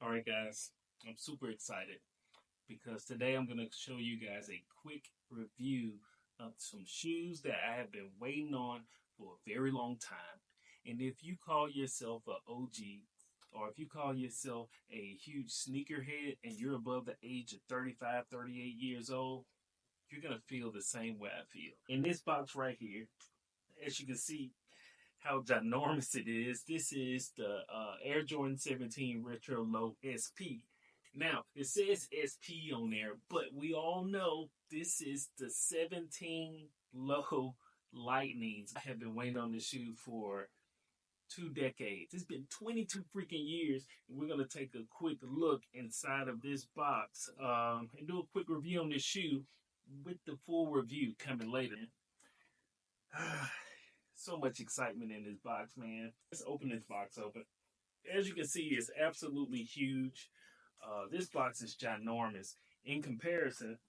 All right, guys, I'm super excited because today I'm going to show you guys a quick review of some shoes that I have been waiting on for a very long time. And if you call yourself an OG, or if you call yourself a huge sneakerhead and you're above the age of 35, 38 years old, you're going to feel the same way I feel. In this box right here, as you can see, how ginormous it is. This is the Air Jordan 17 Retro Low SP. Now, it says SP on there, but we all know this is the 17 Low Lightnings. I have been waiting on this shoe for 2 decades. It's been 22 freaking years, and we're going to take a quick look inside of this box and do a quick review on this shoe with the full review coming later. So much excitement in this box, man. Let's open this box open. As you can see, it's absolutely huge. This box is ginormous. In comparison,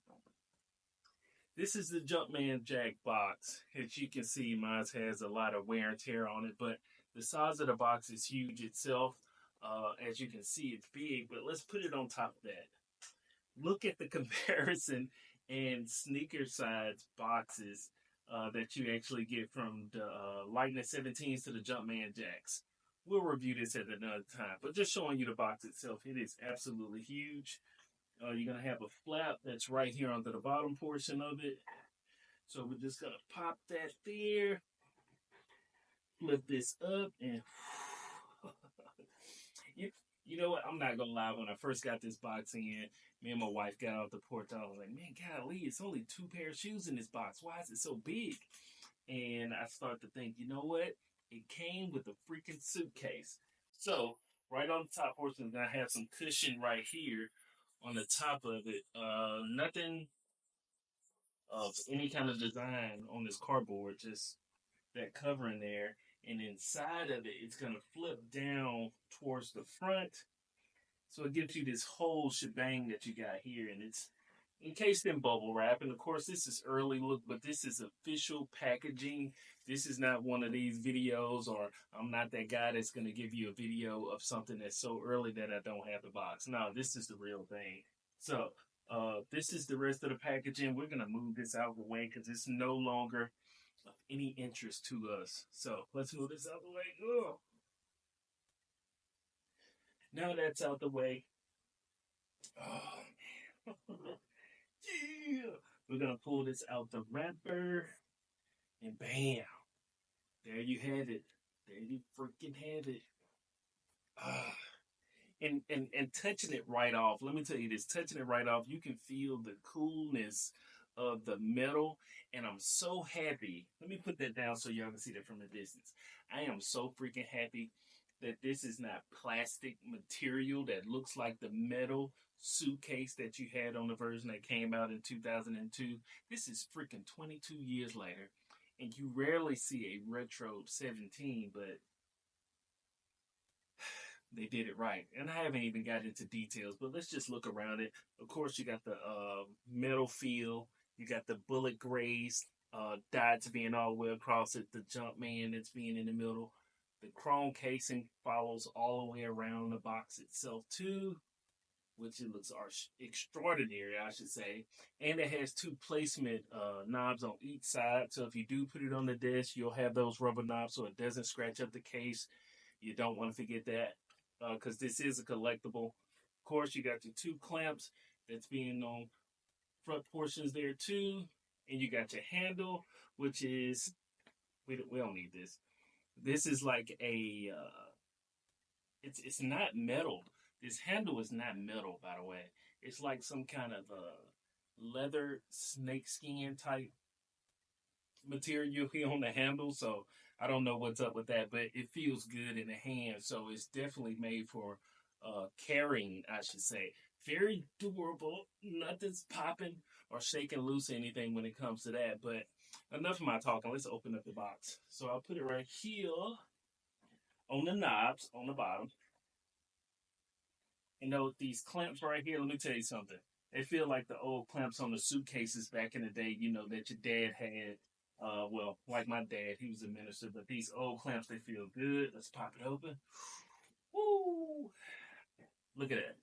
this is the Jumpman Jack box. As you can see, mine has a lot of wear and tear on it, but the size of the box is huge itself. As you can see, it's big, but let's put it on top of that. Look at the comparison and sneaker size boxes that you actually get from the Lightning 17s to the Jumpman Jacks. We'll review this at another time, but just showing you the box itself, it is absolutely huge. You're going to have a flap that's right here under the bottom portion of it. So we're just going to pop that there, flip this up, and you, you know what? I'm not going to lie. When I first got this box in, me and my wife got off the porch. I was like, man, golly, it's only two pair of shoes in this box. Why is it so big? And I started to think, you know what? It came with a freaking suitcase. So right on the top portion, I have some cushion right here on the top of it. Nothing of any kind of design on this cardboard, just that covering there. And inside of it, it's gonna flip down towards the front. So it gives you this whole shebang that you got here, and it's encased in bubble wrap. And of course, this is early look, but this is official packaging. This is not one of these videos, or I'm not that guy that's going to give you a video of something that's so early that I don't have the box. No, this is the real thing. So, this is the rest of the packaging. We're going to move this out of the way because it's no longer of any interest to us. So, let's move this out of the way. Oh. Now that's out the way. Oh, yeah. We're gonna pull this out the wrapper, and bam, there you have it. There you freaking have it. Ah, and touching it right off. Let me tell you this: touching it right off, you can feel the coolness of the metal, and I'm so happy. Let me put that down so y'all can see that from a distance. I am so freaking happy that this is not plastic material that looks like the metal suitcase that you had on the version that came out in 2002. This is freaking 22 years later, and you rarely see a retro 17, but they did it right. And I haven't even got into details, but let's just look around it. Of course, you got the metal feel, you got the bullet grays, dots being all the way across it, the jump man that's being in the middle. The chrome casing follows all the way around the box itself too, which it looks extraordinary, I should say. And it has two placement knobs on each side. So if you do put it on the desk, you'll have those rubber knobs so it doesn't scratch up the case. You don't want to forget that because this is a collectible. Of course, you got your two clamps that's being on front portions there too. And you got your handle, which is, we don't need this. This is like a it's not metal. This handle is not metal, by the way. It's like some kind of leather snakeskin type material here on the handle. So I don't know what's up with that, but it feels good in the hand. So it's definitely made for carrying, I should say. Very durable. Nothing's popping or shaking loose or anything when it comes to that. But enough of my talking. Let's open up the box. So I'll put it right here on the knobs on the bottom. You know, these clamps right here, let me tell you something. They feel like the old clamps on the suitcases back in the day, you know, that your dad had. Well, like my dad, he was a minister, but these old clamps, they feel good. Let's pop it open. Woo! Look at that.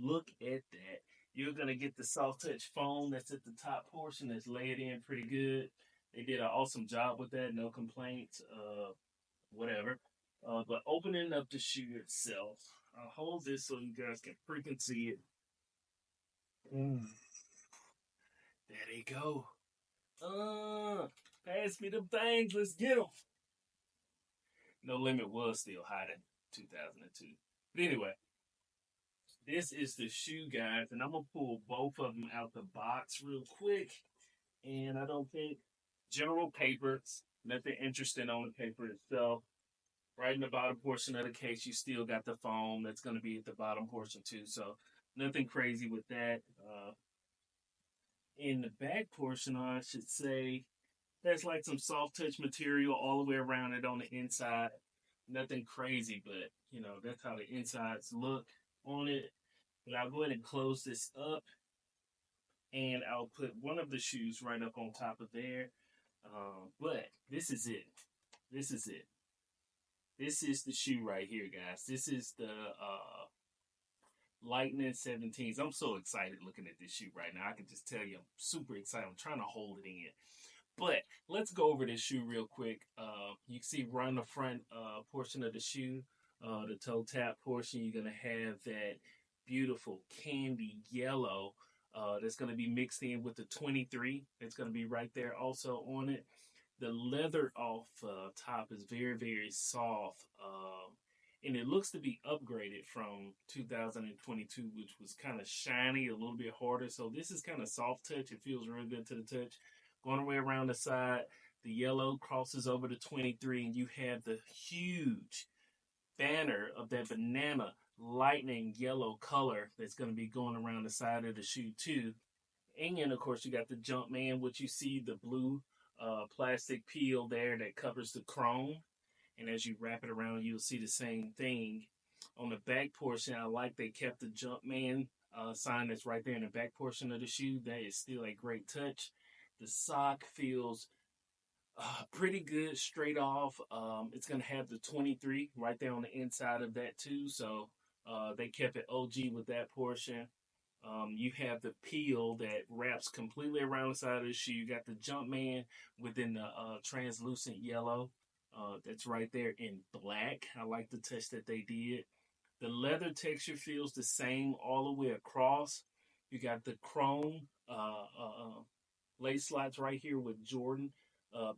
Look at that. You're gonna get the soft touch foam that's at the top portion that's laid in pretty good. They did an awesome job with that. No complaints. Whatever. But opening up the shoe itself, I'll hold this so you guys can freaking see it. Mm, there they go. Pass me them things. Let's get them. No Limit was still hot in 2002. But anyway, this is the shoe, guys, and I'm gonna pull both of them out the box real quick. And I don't think general paper, nothing interesting on the paper itself. Right in the bottom portion of the case, you still got the foam that's going to be at the bottom portion too. So nothing crazy with that. In the back portion, I should say, there's like some soft touch material all the way around it on the inside. Nothing crazy, but you know that's how the insides look on it. But I'll go ahead and close this up, and I'll put one of the shoes right up on top of there. But this is it. This is it. This is the shoe right here, guys. This is the Lightning 17s. I'm so excited looking at this shoe right now. I can just tell you I'm super excited. I'm trying to hold it in. But let's go over this shoe real quick. You can see right on the front portion of the shoe, the toe tap portion, you're going to have that beautiful candy yellow that's going to be mixed in with the 23. It's going to be right there also on it. The leather off top is very, very soft. And it looks to be upgraded from 2022, which was kind of shiny, a little bit harder. So this is kind of soft touch. It feels real good to the touch. Going away around the side, the yellow crosses over to 23, and you have the huge banner of that banana lightning yellow color that's going to be going around the side of the shoe too. And of course, you got the Jumpman, which you see the blue plastic peel there that covers the chrome. And as you wrap it around, you'll see the same thing. On the back portion, I like they kept the Jumpman sign that's right there in the back portion of the shoe. That is still a great touch. The sock feels pretty good straight off. It's going to have the 23 right there on the inside of that too. So they kept it OG with that portion. You have the peel that wraps completely around the side of the shoe. You got the Jumpman within the translucent yellow. That's right there in black. I like the touch that they did. The leather texture feels the same all the way across. You got the chrome lace slots right here with Jordan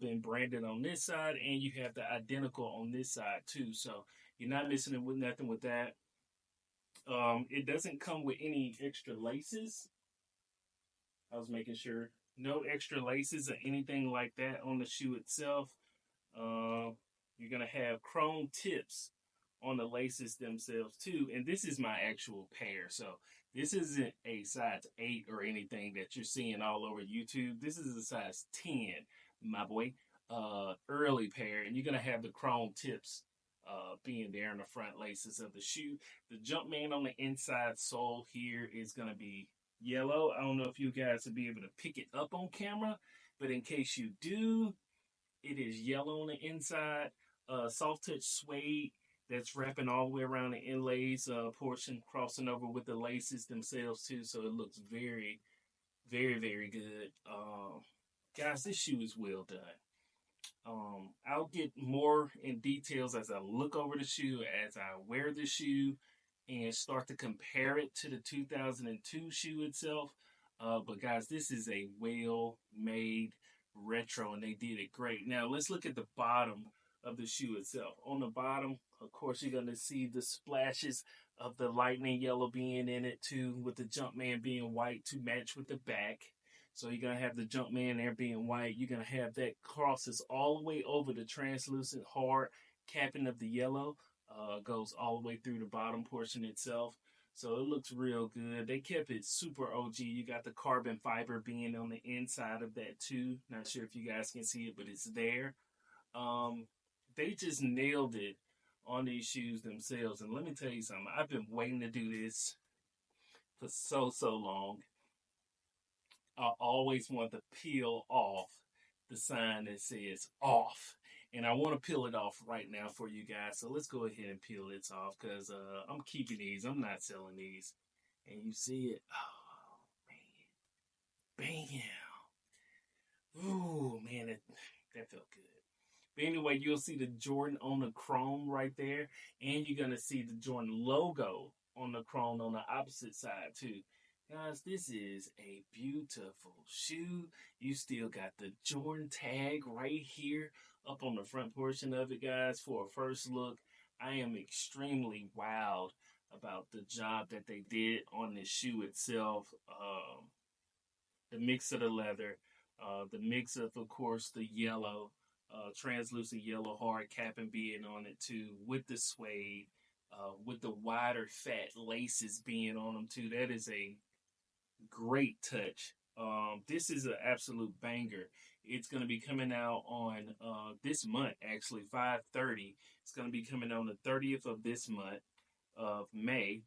been branded on this side, and you have the identical on this side too. So you're not missing it with nothing with that. It doesn't come with any extra laces. I was making sure no extra laces or anything like that on the shoe itself. You're gonna have chrome tips on the laces themselves too, and this is my actual pair. So this isn't a size 8 or anything that you're seeing all over YouTube. This is a size 10, my boy. Early pair, and you're gonna have the chrome tips being there in the front laces of the shoe. The Jumpman on the inside sole here is going to be yellow. I don't know if you guys will be able to pick it up on camera, but in case you do, it is yellow on the inside. Soft touch suede that's wrapping all the way around the inlays portion, crossing over with the laces themselves too. So it looks very, very, very good. Guys, this shoe is well done. I'll get more in details as I look over the shoe, as I wear the shoe, and start to compare it to the 2002 shoe itself. But guys, this is a well-made retro, and they did it great. Now let's look at the bottom of the shoe itself. On the bottom, of course, you're gonna see the splashes of the lightning yellow being in it too, with the Jumpman being white to match with the back. So you're gonna have the Jumpman there being white. You're gonna have that crosses all the way over the translucent hard capping of the yellow. Goes all the way through the bottom portion itself. So it looks real good. They kept it super OG. You got the carbon fiber being on the inside of that too. Not sure if you guys can see it, but it's there. They just nailed it on these shoes themselves. And let me tell you something. I've been waiting to do this for so long. I always want to peel off the sign that says off. And I want to peel it off right now for you guys. So let's go ahead and peel this off because I'm keeping these. I'm not selling these. And you see it. Oh, man. Bam. Ooh, man, that felt good. But anyway, you'll see the Jordan on the chrome right there. And you're going to see the Jordan logo on the chrome on the opposite side, too. Guys, this is a beautiful shoe. You still got the Jordan tag right here up on the front portion of it, guys, for a first look. I am extremely wowed about the job that they did on this shoe itself. The mix of the leather, the mix of course, the yellow, translucent yellow hard capping being on it too, with the suede, with the wider fat laces being on them too. That is a great touch. This is an absolute banger. It's going to be coming out on this month, actually, 5/30. It's going to be coming on the 30th of this month of May.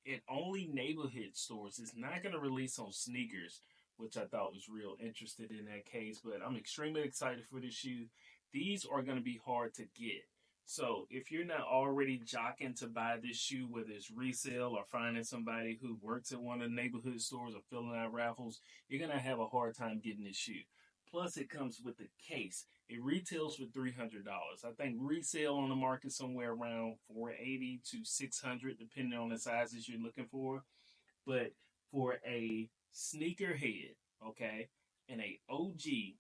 In only neighborhood stores. It's not going to release on sneakers, which I thought was real interested in that case. But I'm extremely excited for this shoe. These are going to be hard to get. So if you're not already jockeying to buy this shoe, whether it's resale or finding somebody who works at one of the neighborhood stores or filling out raffles, you're going to have a hard time getting this shoe. Plus, it comes with the case. It retails for $300. I think resale on the market somewhere around 480 to 600, depending on the sizes you're looking for. But for a sneakerhead, okay, and a OG,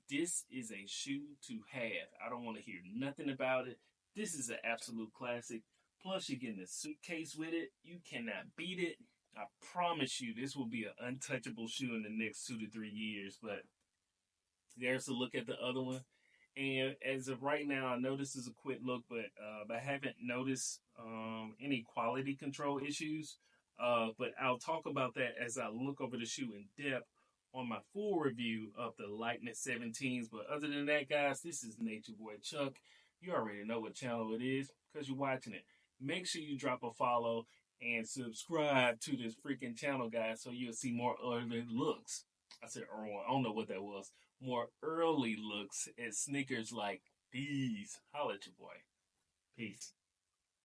this is a shoe to have. I don't want to hear nothing about it. This is an absolute classic. Plus, you're getting a suitcase with it. You cannot beat it. I promise you, this will be an untouchable shoe in the next 2 to 3 years. But there's a look at the other one. And as of right now, I know this is a quick look, but I haven't noticed any quality control issues. But I'll talk about that as I look over the shoe in depth on my full review of the Lightning 17s. But other than that, guys, this is Nature Boy Chuck. You already know what channel it is because you're watching it. Make sure you drop a follow and subscribe to this freaking channel, guys, so you'll see more early looks. I said early, I don't know what that was. More early looks at sneakers like these. Holla at your boy. Peace.